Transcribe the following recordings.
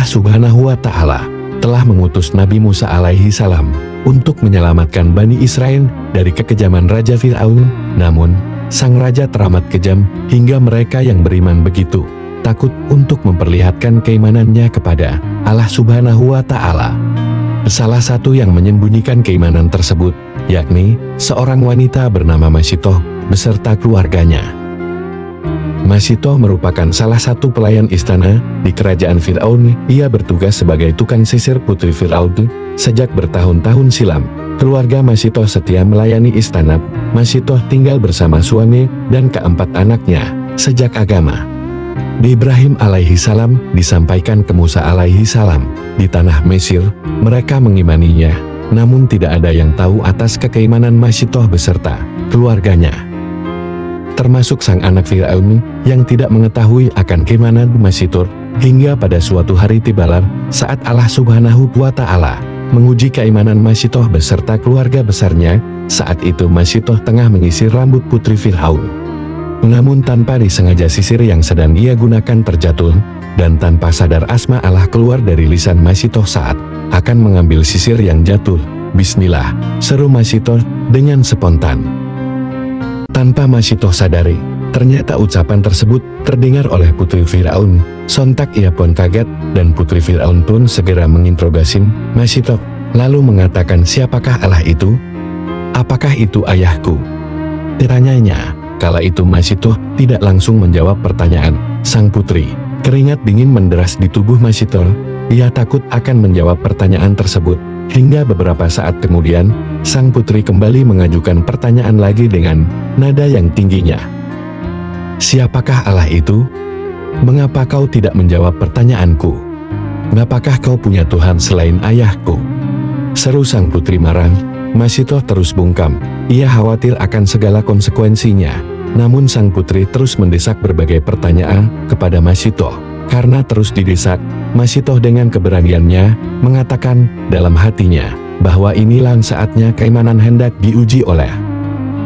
Subhanahu wa Ta'ala telah mengutus Nabi Musa alaihi salam untuk menyelamatkan Bani Israel dari kekejaman Raja Fir'aun. Namun, sang raja teramat kejam hingga mereka yang beriman begitu takut untuk memperlihatkan keimanannya kepada Allah Subhanahu wa Ta'ala. Salah satu yang menyembunyikan keimanan tersebut, yakni seorang wanita bernama Masitoh beserta keluarganya. Masitoh merupakan salah satu pelayan istana di kerajaan Fir'aun. Ia bertugas sebagai tukang sisir putri Fir'aun. Sejak bertahun-tahun silam, keluarga Masitoh setia melayani istana. Masitoh tinggal bersama suami dan keempat anaknya sejak agama Ibrahim alaihi salam disampaikan ke Musa alaihi salam di tanah Mesir. Mereka mengimaninya, namun tidak ada yang tahu atas keimanan Masitoh beserta keluarganya, termasuk sang anak Fir'aun yang tidak mengetahui akan keimanan Masitoh. Hingga pada suatu hari tibalah saat Allah Subhanahu wa Ta'ala menguji keimanan Masitoh beserta keluarga besarnya. Saat itu Masitoh tengah menyisir rambut putri Fir'aun. Namun tanpa disengaja sisir yang sedang ia gunakan terjatuh, dan tanpa sadar asma Allah keluar dari lisan Masitoh saat akan mengambil sisir yang jatuh. Bismillah, seru Masitoh dengan spontan. Tanpa Masitoh sadari, ternyata ucapan tersebut terdengar oleh putri Fir'aun. Sontak ia pun kaget, dan putri Fir'aun pun segera menginterogasi Masitoh, lalu mengatakan, "Siapakah Allah itu? Apakah itu ayahku?" Ditanyanya. Kala itu Masitoh tidak langsung menjawab pertanyaan sang putri. Keringat dingin menderas di tubuh Masitoh. Ia takut akan menjawab pertanyaan tersebut. Hingga beberapa saat kemudian, sang putri kembali mengajukan pertanyaan lagi dengan nada yang tingginya. "Siapakah Allah itu? Mengapa kau tidak menjawab pertanyaanku? Apakah kau punya Tuhan selain ayahku?" Seru sang putri marah. Masitoh terus bungkam. Ia khawatir akan segala konsekuensinya. Namun sang putri terus mendesak berbagai pertanyaan kepada Masitoh. Karena terus didesak, Masitoh dengan keberaniannya mengatakan dalam hatinya bahwa inilah saatnya keimanan hendak diuji oleh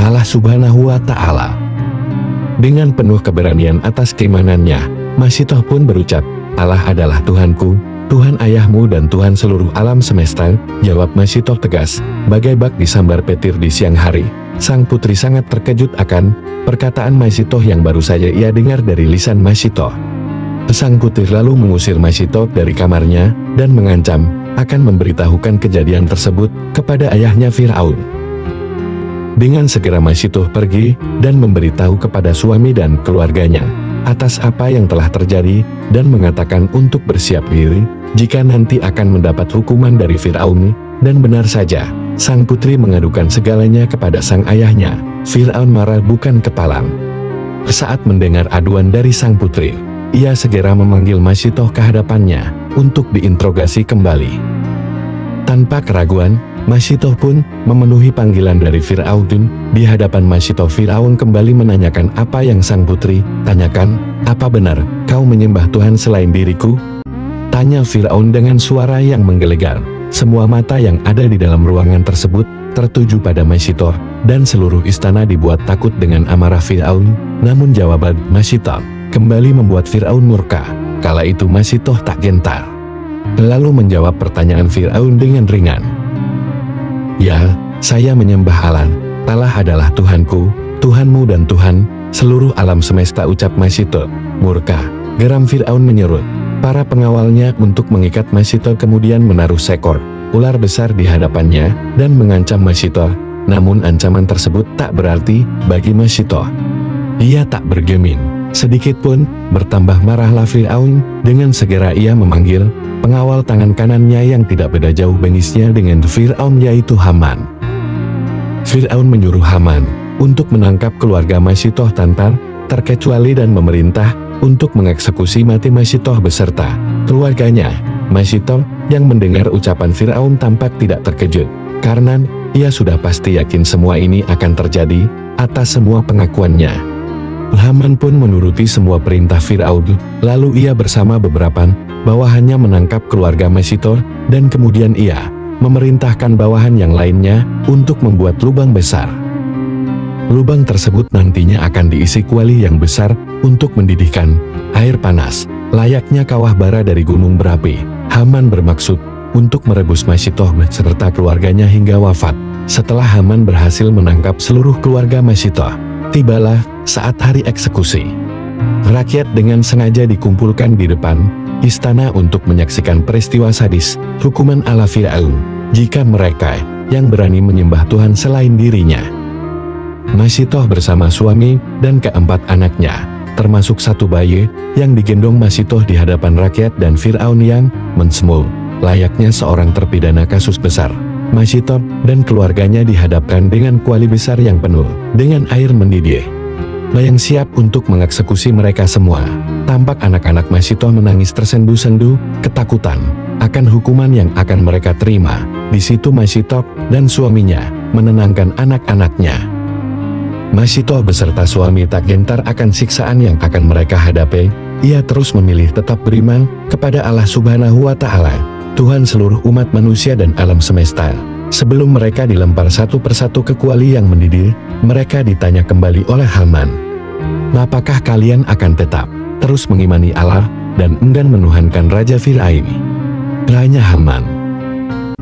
Allah Subhanahu wa Ta'ala. Dengan penuh keberanian atas keimanannya, Masitoh pun berucap, "Allah adalah Tuhanku, Tuhan ayahmu dan Tuhan seluruh alam semesta," jawab Masitoh tegas, bagai bak disambar petir di siang hari. Sang putri sangat terkejut akan perkataan Masitoh yang baru saja ia dengar dari lisan Masitoh. Sang putri lalu mengusir Masitoh dari kamarnya dan mengancam akan memberitahukan kejadian tersebut kepada ayahnya Fir'aun. Dengan segera Masitoh pergi dan memberitahu kepada suami dan keluarganya atas apa yang telah terjadi dan mengatakan untuk bersiap diri jika nanti akan mendapat hukuman dari Fir'aun. Dan benar saja, sang putri mengadukan segalanya kepada sang ayahnya. Fir'aun marah bukan kepalang. Saat mendengar aduan dari sang putri, ia segera memanggil Masitoh ke hadapannya untuk diinterogasi kembali. Tanpa keraguan, Masitoh pun memenuhi panggilan dari Fir'aun. Di hadapan Masitoh, Fir'aun kembali menanyakan apa yang sang putri tanyakan. "Apa benar kau menyembah Tuhan selain diriku?" tanya Fir'aun dengan suara yang menggelegar. Semua mata yang ada di dalam ruangan tersebut tertuju pada Masitoh, dan seluruh istana dibuat takut dengan amarah Fir'aun. Namun jawaban Masitoh kembali membuat Fir'aun murka. Kala itu Masitoh tak gentar, lalu menjawab pertanyaan Fir'aun dengan ringan. "Ya, saya menyembah Allah. Allah adalah Tuhanku, Tuhanmu dan Tuhan seluruh alam semesta," ucap Masitoh. Murka, geram Fir'aun menyuruh para pengawalnya untuk mengikat Masitoh, kemudian menaruh seekor ular besar di hadapannya dan mengancam Masitoh. Namun ancaman tersebut tak berarti bagi Masitoh. Ia tak bergeming sedikit pun. Bertambah marahlah Fir'aun. Dengan segera ia memanggil pengawal tangan kanannya yang tidak beda jauh bengisnya dengan Fir'aun, yaitu Haman. Fir'aun menyuruh Haman untuk menangkap keluarga Masitoh tanpa terkecuali dan memerintah untuk mengeksekusi mati Masitoh beserta keluarganya. Masitoh yang mendengar ucapan Fir'aun tampak tidak terkejut, karena ia sudah pasti yakin semua ini akan terjadi atas semua pengakuannya. Haman pun menuruti semua perintah Fir'aun, lalu ia bersama beberapa bawahannya menangkap keluarga Masitoh, dan kemudian ia memerintahkan bawahan yang lainnya untuk membuat lubang besar. Lubang tersebut nantinya akan diisi kuali yang besar untuk mendidihkan air panas. Layaknya kawah bara dari gunung berapi, Haman bermaksud untuk merebus Masitoh beserta keluarganya hingga wafat. Setelah Haman berhasil menangkap seluruh keluarga Masitoh, tibalah saat hari eksekusi. Rakyat dengan sengaja dikumpulkan di depan istana untuk menyaksikan peristiwa sadis hukuman ala Fir'aun jika mereka yang berani menyembah Tuhan selain dirinya. Masitoh bersama suami dan keempat anaknya, termasuk satu bayi yang digendong Masitoh di hadapan rakyat dan Fir'aun yang mensemul, layaknya seorang terpidana kasus besar. Masitoh dan keluarganya dihadapkan dengan kuali besar yang penuh dengan air mendidih, yang siap untuk mengeksekusi mereka semua. Tampak anak-anak Masitoh menangis tersendu-sendu, ketakutan akan hukuman yang akan mereka terima. Di situ Masitoh dan suaminya menenangkan anak-anaknya. Masitoh beserta suami tak gentar akan siksaan yang akan mereka hadapi. Ia terus memilih tetap beriman kepada Allah Subhanahu wa Ta'ala, Tuhan seluruh umat manusia dan alam semesta. Sebelum mereka dilempar satu persatu ke kuali yang mendidih, mereka ditanya kembali oleh Haman, "Apakah kalian akan tetap terus mengimani Allah dan enggan menuhankan Raja Fir'aun?" Tanya Haman.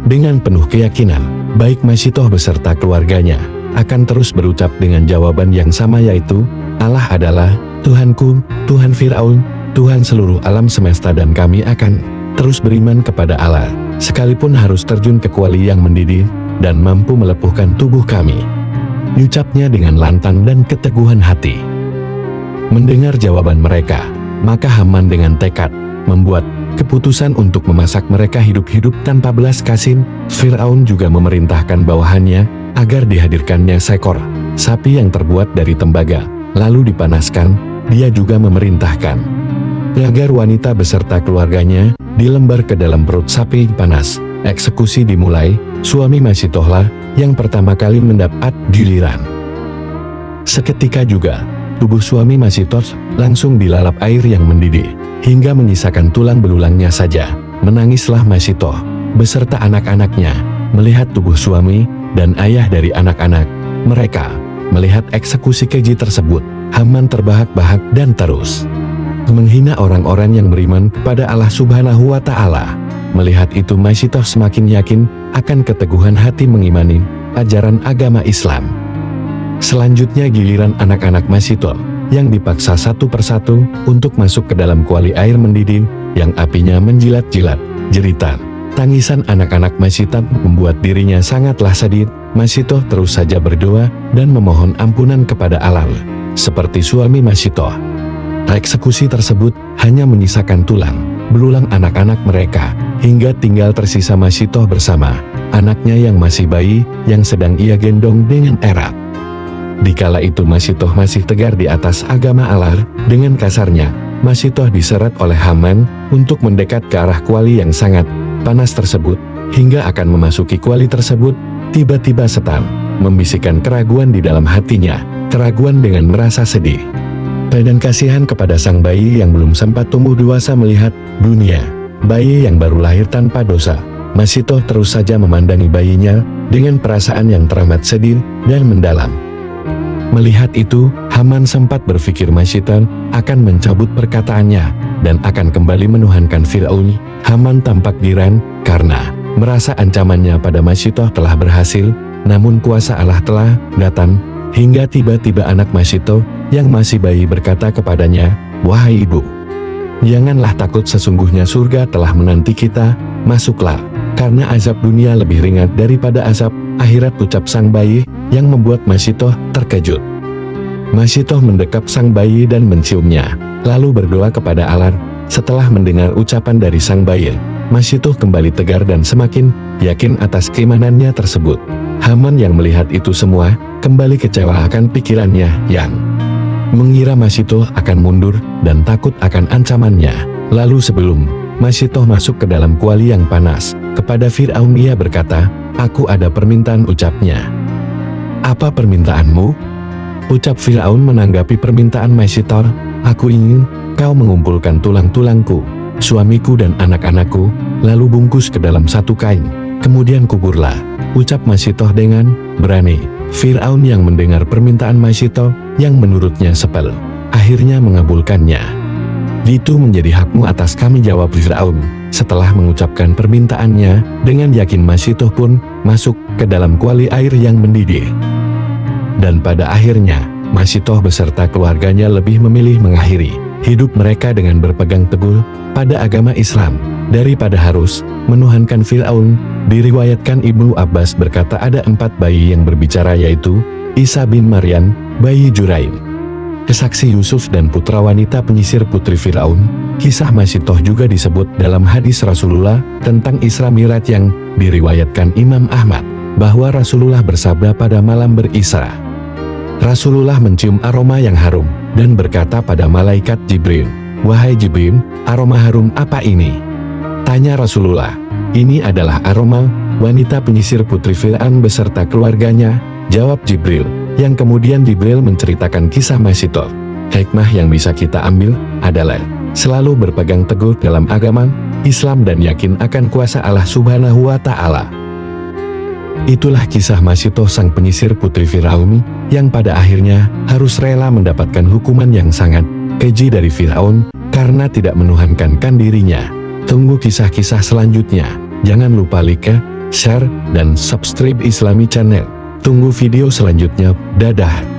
Dengan penuh keyakinan, baik Masitoh beserta keluarganya akan terus berucap dengan jawaban yang sama, yaitu, "Allah adalah Tuhanku, Tuhan Fir'aun, Tuhan seluruh alam semesta, dan kami akan terus beriman kepada Allah, sekalipun harus terjun ke kuali yang mendidih dan mampu melepuhkan tubuh kami." Ucapnya dengan lantang dan keteguhan hati. Mendengar jawaban mereka, maka Haman dengan tekad membuat keputusan untuk memasak mereka hidup-hidup tanpa belas kasih. Fir'aun juga memerintahkan bawahannya agar dihadirkannya seekor sapi yang terbuat dari tembaga, lalu dipanaskan. Dia juga memerintahkan agar wanita beserta keluarganya dilembar ke dalam perut sapi panas. Eksekusi dimulai. Suami Masitohlah yang pertama kali mendapat giliran. Seketika juga tubuh suami Masitoh langsung dilalap air yang mendidih hingga menyisakan tulang belulangnya saja. Menangislah Masitoh beserta anak-anaknya melihat tubuh suami dan ayah dari anak-anak mereka. Melihat eksekusi keji tersebut, Haman terbahak-bahak dan terus menghina orang-orang yang beriman kepada Allah Subhanahu wa Ta'ala. Melihat itu Masitoh semakin yakin akan keteguhan hati mengimani ajaran agama Islam. Selanjutnya giliran anak-anak Masitoh yang dipaksa satu persatu untuk masuk ke dalam kuali air mendidih yang apinya menjilat-jilat. Jeritan tangisan anak-anak Masitoh membuat dirinya sangatlah sedih. Masitoh terus saja berdoa dan memohon ampunan kepada Allah. Seperti suami Masitoh, eksekusi tersebut hanya menyisakan tulang belulang anak-anak mereka, hingga tinggal tersisa Masitoh bersama anaknya yang masih bayi yang sedang ia gendong dengan erat. Dikala itu Masitoh masih tegar di atas agama Allah. Dengan kasarnya, Masitoh diseret oleh Haman untuk mendekat ke arah kuali yang sangat panas tersebut, hingga akan memasuki kuali tersebut. Tiba-tiba setan membisikkan keraguan di dalam hatinya, keraguan dengan merasa sedih dan kasihan kepada sang bayi yang belum sempat tumbuh dewasa melihat dunia. Bayi yang baru lahir tanpa dosa. Masitoh terus saja memandangi bayinya dengan perasaan yang teramat sedih dan mendalam. Melihat itu, Haman sempat berpikir Masitoh akan mencabut perkataannya dan akan kembali menuhankan Fir'aun. Haman tampak girang karena merasa ancamannya pada Masitoh telah berhasil, namun kuasa Allah telah datang. Hingga tiba-tiba anak Masitoh yang masih bayi berkata kepadanya, "Wahai ibu, janganlah takut, sesungguhnya surga telah menanti kita, masuklah, karena azab dunia lebih ringan daripada azab akhirat," ucap sang bayi yang membuat Masitoh terkejut. Masitoh mendekap sang bayi dan menciumnya, lalu berdoa kepada Allah. Setelah mendengar ucapan dari sang bayi, Masitoh kembali tegar dan semakin yakin atas keimanannya tersebut. Haman yang melihat itu semua kembali kecewa akan pikirannya yang mengira Masitoh akan mundur dan takut akan ancamannya. Lalu sebelum Masitoh masuk ke dalam kuali yang panas, kepada Fir'aun ia berkata, "Aku ada permintaan," ucapnya. "Apa permintaanmu?" ucap Fir'aun menanggapi permintaan Masitoh. "Aku ingin kau mengumpulkan tulang-tulangku, suamiku dan anak-anakku, lalu bungkus ke dalam satu kain, kemudian kuburlah," ucap Masitoh dengan berani. Fir'aun yang mendengar permintaan Masitoh yang menurutnya sepele, akhirnya mengabulkannya. "Itu menjadi hakmu atas kami," jawab Firaun. Setelah mengucapkan permintaannya, dengan yakin Masitoh pun masuk ke dalam kuali air yang mendidih. Dan pada akhirnya, Masitoh beserta keluarganya lebih memilih mengakhiri hidup mereka dengan berpegang teguh pada agama Islam daripada harus menuhankan Firaun. Diriwayatkan Ibnu Abbas berkata ada 4 bayi yang berbicara, yaitu Isa bin Maryam, bayi Juraim, kesaksi Yusuf, dan putra wanita penyisir putri Firaun. Kisah Masitoh juga disebut dalam hadis Rasulullah tentang Isra Mi'raj yang diriwayatkan Imam Ahmad, bahwa Rasulullah bersabda pada malam berisra, Rasulullah mencium aroma yang harum dan berkata pada malaikat Jibril, "Wahai Jibril, aroma harum apa ini?" Tanya Rasulullah, "Ini adalah aroma wanita penyisir putri Firaun beserta keluarganya," jawab Jibril, yang kemudian Jibril menceritakan kisah Masitoh. Hikmah yang bisa kita ambil adalah selalu berpegang teguh dalam agama Islam dan yakin akan kuasa Allah Subhanahu wa Ta'ala. Itulah kisah Masitoh, sang penyisir putri Firaun, yang pada akhirnya harus rela mendapatkan hukuman yang sangat keji dari Firaun karena tidak menuhankan dirinya. Tunggu kisah-kisah selanjutnya. Jangan lupa like, share, dan subscribe Islami Channel. Tunggu video selanjutnya. Dadah.